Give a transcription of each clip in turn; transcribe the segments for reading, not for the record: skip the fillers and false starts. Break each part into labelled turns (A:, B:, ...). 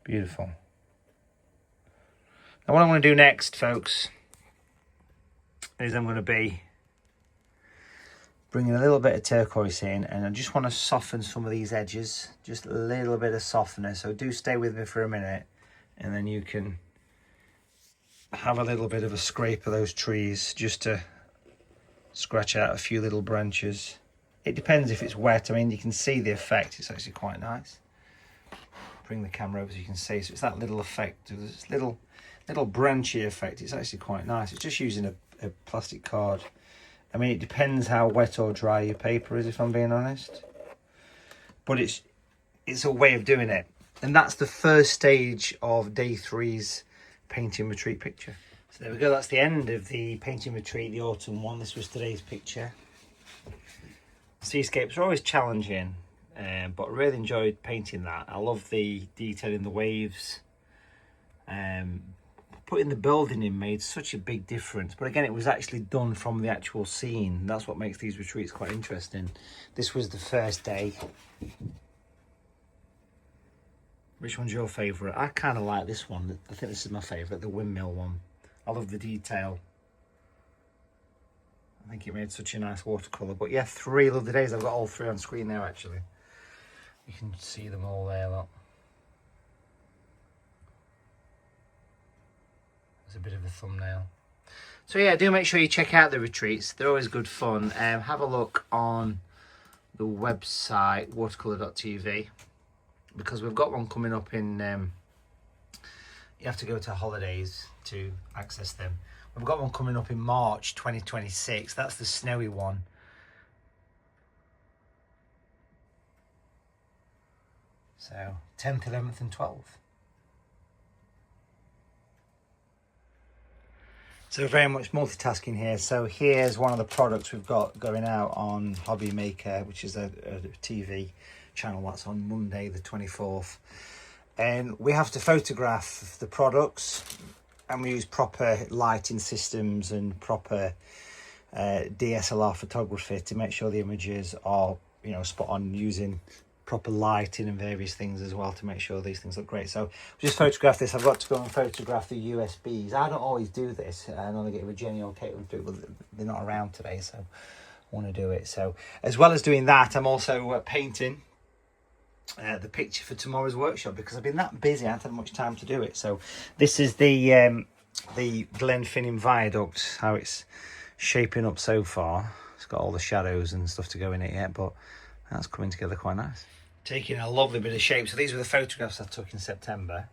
A: Beautiful. Now what I'm going to do next, folks, is I'm going to be bringing a little bit of turquoise in, and I just want to soften some of these edges, just a little bit of softener. So do stay with me for a minute, and then you can have a little bit of a scrape of those trees just to scratch out a few little branches. It depends if it's wet. I mean, you can see the effect. It's actually quite nice. Bring the camera over so you can see. So it's that little effect, this little branchy effect. It's actually quite nice. It's just using a plastic card. I mean, it depends how wet or dry your paper is, if I'm being honest. But it's a way of doing it. And that's the first stage of day 3's painting retreat picture. So there we go. That's the end of the painting retreat, the autumn one. This was today's picture. Seascapes are always challenging, but I really enjoyed painting that. I love the detail in the waves. Putting the building in made such a big difference, but again, it was actually done from the actual scene. That's what makes these retreats quite interesting. This was the first day. Which one's your favourite? I kind of like this one. I think this is my favourite, the windmill one. I love the detail. I think it made such a nice watercolour. But yeah, 3 lovely days. I've got all 3 on screen now, actually. You can see them all there, look. A bit of a thumbnail. So yeah, do make sure you check out the retreats. They're always good fun. Have a look on the website watercolour.tv, because we've got one coming up in you have to go to holidays to access them. We've got one coming up in March 2026. That's the snowy one. So 10th, 11th and 12th. So very much multitasking here. So here's one of the products we've got going out on Hobby Maker, which is a TV channel. That's on Monday the 24th. And we have to photograph the products, and we use proper lighting systems and proper DSLR photography to make sure the images are, you know, spot on, using proper lighting and various things as well to make sure these things look great. So just photograph this. I've got to go and photograph the USBs. I don't always do this. I normally get with Jenny or Caitlin to do it, but they're not around today, so I want to do it. So as well as doing that, I'm also painting the picture for tomorrow's workshop, because I've been that busy I haven't had much time to do it. So this is the Glenfinnan Viaduct, how it's shaping up so far. It's got all the shadows and stuff to go in it yet, but that's coming together quite nice. Taking a lovely bit of shape. So these were the photographs I took in September,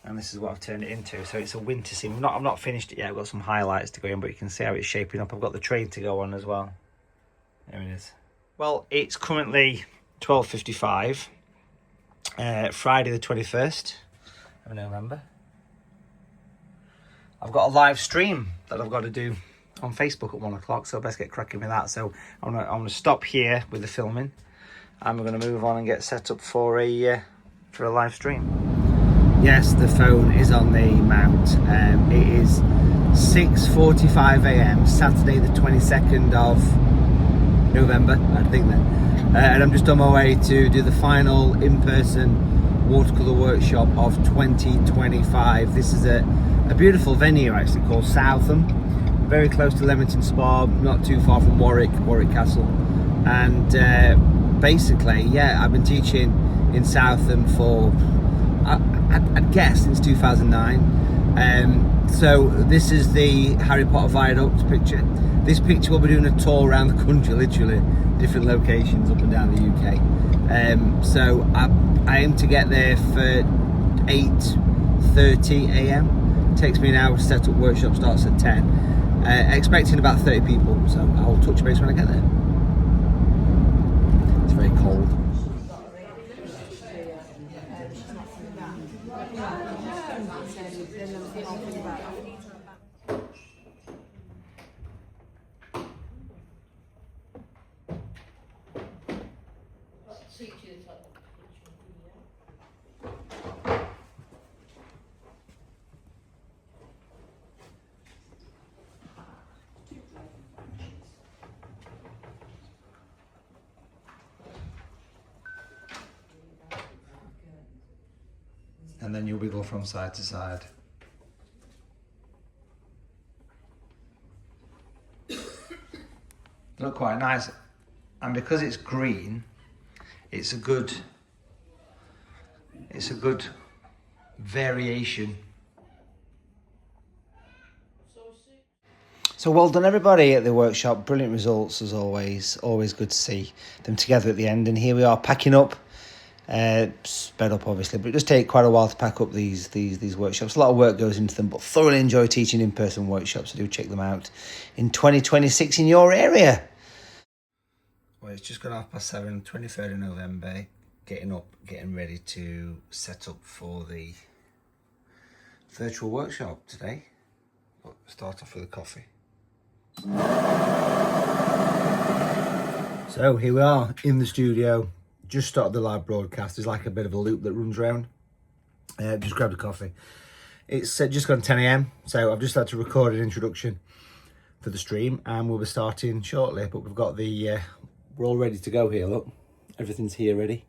A: and this is what I've turned it into. So it's a winter scene. I've not finished it yet. I've got some highlights to go in, but you can see how it's shaping up. I've got the train to go on as well. There it is. Well, it's currently 12:55, Friday the 21st of November. I've got a live stream that I've got to do on Facebook at 1 o'clock, so I best get cracking with that. So I'm gonna stop here with the filming, and we're gonna move on and get set up for a live stream. Yes, the phone is on the mount. It is 6:45 a.m. Saturday the 22nd of November, I think then, and I'm just on my way to do the final in-person watercolour workshop of 2025. This is a beautiful venue actually called Southam, very close to Leamington Spa, not too far from Warwick Castle. And basically, yeah, I've been teaching in Southam for, I'd guess, since 2009. So this is the Harry Potter Viaduct picture. This picture will be doing a tour around the country, literally, different locations up and down the UK. So I aim to get there for 8:30 a.m. Takes me an hour to set up. Workshop starts at 10. Expecting about 30 people, so I'll touch base when I get there. It's very cold. and then you wiggle from side to side. Look quite nice, and because it's green, it's a good variation. So well done everybody at the workshop, brilliant results as always good to see them together at the end. And here we are packing up, sped up obviously, but it does take quite a while to pack up these workshops. A lot of work goes into them, but thoroughly enjoy teaching in-person workshops, so do check them out in 2026 in your area. Well, it's just gone 7:30, 23rd of November, getting ready to set up for the virtual workshop today. But start off with a coffee. So here we are in the studio, just started the live broadcast. There's like a bit of a loop that runs around. Just grabbed a coffee. It's just gone 10 a.m, so I've just had to record an introduction for the stream, and we'll be starting shortly. But we've got we're all ready to go here, look. Everything's here ready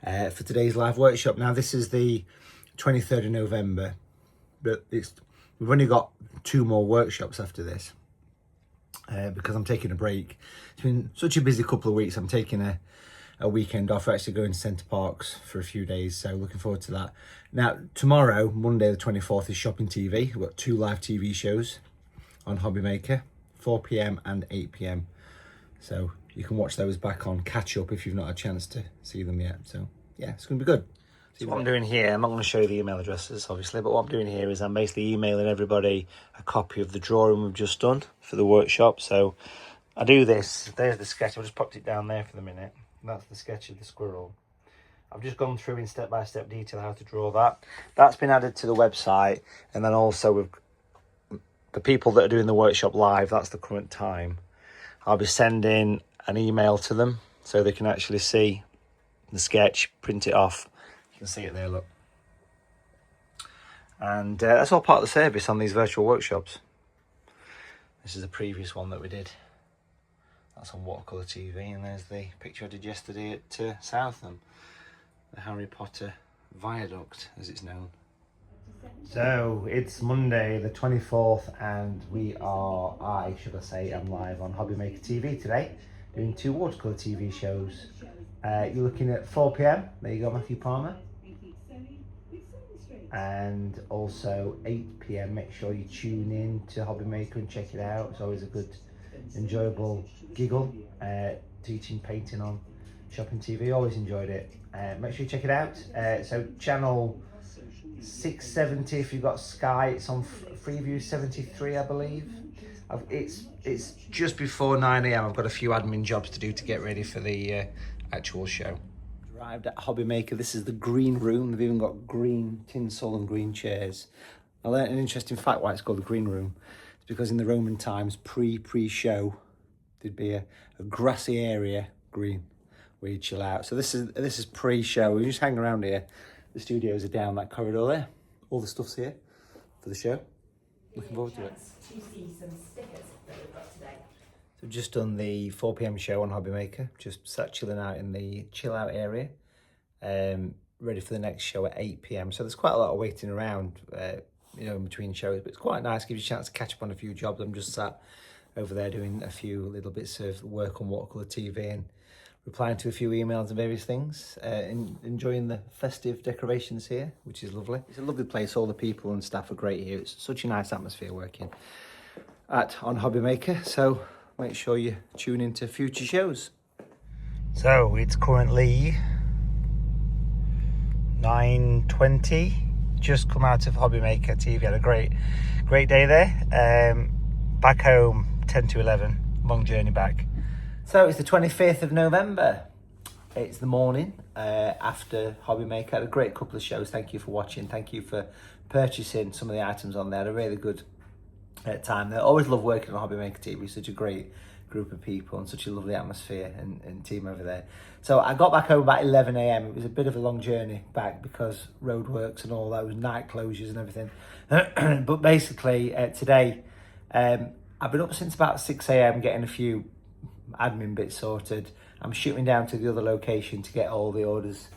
A: for today's live workshop. Now this is the 23rd of November, but we've only got 2 more workshops after this. Because I'm taking a break. It's been such a busy couple of weeks. I'm taking a weekend off. We're actually going to Centre Parks for a few days, so looking forward to that. Now, tomorrow, Monday the 24th, is Shopping TV. We've got 2 live TV shows on Hobby Maker, 4 p.m. and 8 p.m. So you can watch those back on catch up if you've not had a chance to see them yet. So yeah, it's going to be good. So what I'm doing here, I'm not going to show you the email addresses, obviously, but what I'm doing here is I'm basically emailing everybody a copy of the drawing we've just done for the workshop. So I do this. There's the sketch. I've just popped it down there for the minute. That's the sketch of the squirrel. I've just gone through in step-by-step detail how to draw that. That's been added to the website. And then also with the people that are doing the workshop live, that's the current time. I'll be sending an email to them so they can actually see the sketch, print it off. You can see it there, look. And that's all part of the service on these virtual workshops. This is the previous one that we did. That's on Watercolour TV, and there's the picture I did yesterday at Southam, the Harry Potter Viaduct, as it's known. So it's Monday the 24th, and I'm live on Hobby Maker TV today, doing 2 Watercolour TV shows. You're looking at 4 p.m. There you go, Matthew Palmer. And also 8 p.m. Make sure you tune in to Hobby Maker and check it out. It's always a good, enjoyable giggle. Teaching painting on Shopping TV. Always enjoyed it. Make sure you check it out. So channel 670 if you've got Sky. It's on Freeview 73, I believe. It's just before 9 a.m. I've got a few admin jobs to do to get ready for the actual show. Arrived at Hobby Maker. This is the green room. They've even got green tinsel and green chairs. I learned an interesting fact why it's called the green room. It's because in the Roman times, pre-show, there'd be a grassy area, green, where you chill out. So this is pre-show. You just hang around here. The studios are down that corridor there. All the stuff's here for the show. Looking forward to it.
B: To see some stickers that we've got today.
A: So I've just done the 4 p.m. show on Hobby Maker, just sat chilling out in the chill out area, ready for the next show at 8 p.m. So there's quite a lot of waiting around, in between shows, but it's quite nice, gives you a chance to catch up on a few jobs. I'm just sat over there doing a few little bits of work on Watercolour TV and replying to a few emails and various things, enjoying the festive decorations here, which is lovely. It's a lovely place. All the people and staff are great here. It's such a nice atmosphere working on Hobby Maker. So make sure you tune into future shows. So it's currently 9:20. Just come out of Hobby Maker TV. Had a great day there. Back home 10 to 11. Long journey back. So it's the 25th of November. It's the morning after Hobby Maker. Had a great couple of shows. Thank you for watching. Thank you for purchasing some of the items on there. Had a really good time there. Always love working on Hobby Maker TV. Such a great group of people and such a lovely atmosphere and team over there. So I got back home about 11 a.m. It was a bit of a long journey back because roadworks and all those night closures and everything. But basically today I've been up since about 6 a.m. getting a few admin bits sorted. I'm shooting down to the other location to get all the orders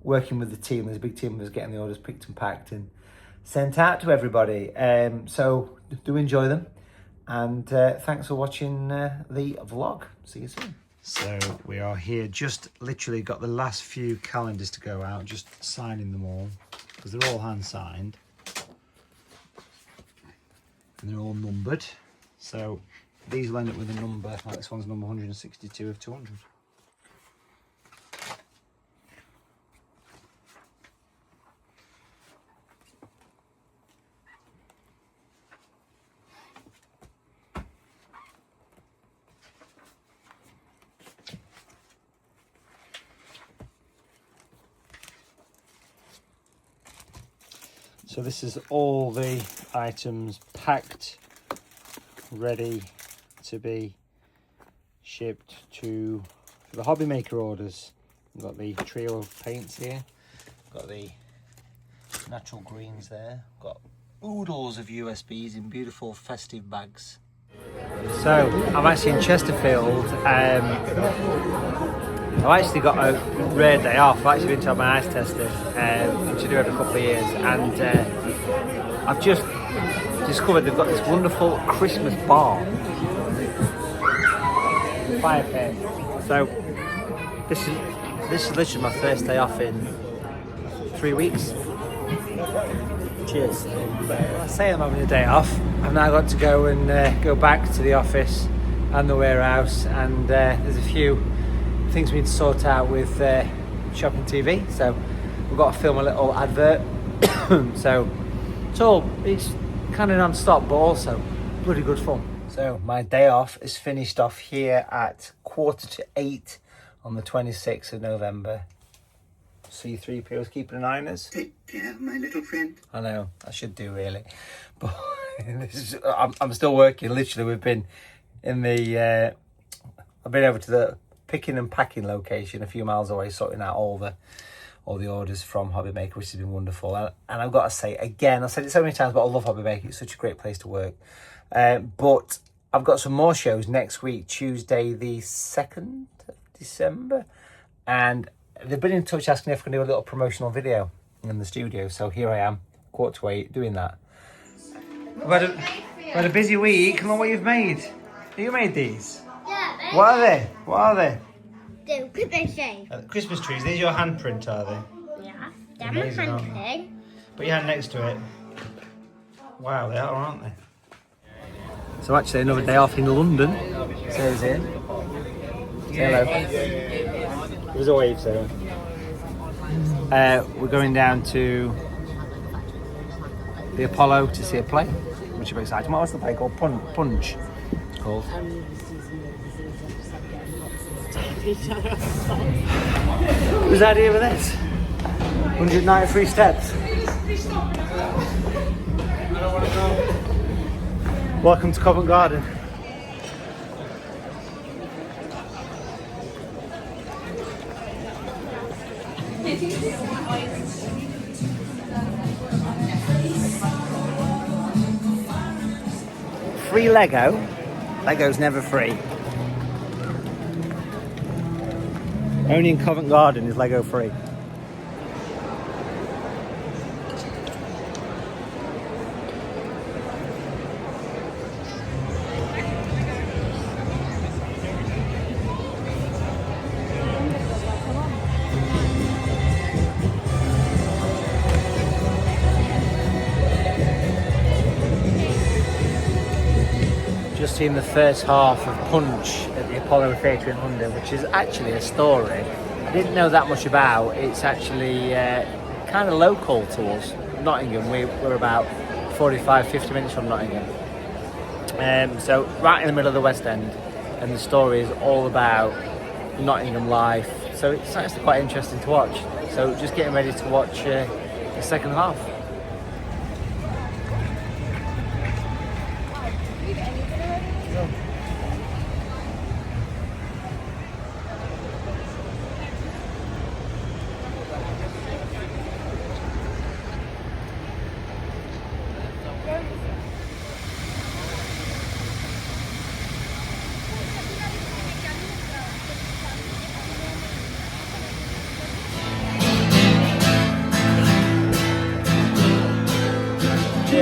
A: working with the team. There's a big team that's getting the orders picked and packed and sent out to everybody. So do enjoy them. And thanks for watching the vlog. See you soon. So we are here, just literally got the last few calendars to go out, just signing them all, because they're all hand signed. And they're all numbered. So these will end up with a number, like this one's number 162 of 200. So this is all the items packed, ready to be shipped to for the hobby maker orders. We've got the trio of paints here, got the natural greens there, got oodles of USBs in beautiful festive bags. So I'm actually in Chesterfield. I've actually got a rare day off. I've actually been to have my eyes tested, which I do every couple of years, and I've just discovered they've got this wonderful Christmas bar. Fire pit. So this is literally my first day off in 3 weeks. Cheers. I say I'm having a day off. I've now got to go and go back to the office and the warehouse, and there's a few things we need to sort out with shopping TV. So we've got to film a little advert. So it's kind of non-stop, but also bloody good fun. So my day off is finished off here at 7:45 on the 26th of November. C3PO's keeping an eye on us.
C: Take care, my little friend.
A: I know, I should do really, but I'm still working. Literally, we've been in the I've been over to the picking and packing location a few miles away, sorting out all the orders from Hobby Maker, which has been wonderful. And I've got to say again, I've said it so many times, but I love Hobby Maker. It's such a great place to work. But I've got some more shows next week, Tuesday the 2nd of December, and they've been in touch asking if I can do a little promotional video in the studio. So here I am, 7:45, doing that. We've had a busy week. Look what you've made. You made these?
D: Yeah, baby.
A: What are they? What are they?
D: The Christmas tree.
A: Christmas trees. These are your handprint, are they?
D: Yeah. They're
A: Amazing,
D: my
A: aren't
D: thing.
A: Put your hand next to it. Wow, they are, aren't they? So actually another day off in London, says here. Say hello. There's a wave, so. We're going down to the Apollo to see a play, which is exciting. What was the play called? Punch. It's called. Who's the idea with this? 193 steps. Welcome to Covent Garden. Free Lego. Lego's never free. Only in Covent Garden is Lego free. Just seen the first half of Punch at the Apollo Theatre in London, which is actually a story I didn't know that much about. It's actually kind of local to us, Nottingham. We're about 45-50 minutes from Nottingham. So right in the middle of the West End, and the story is all about Nottingham life. So it's actually quite interesting to watch. So just getting ready to watch the second half.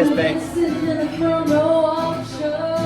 A: Cheers, babe.
C: Sitting in the front row of church.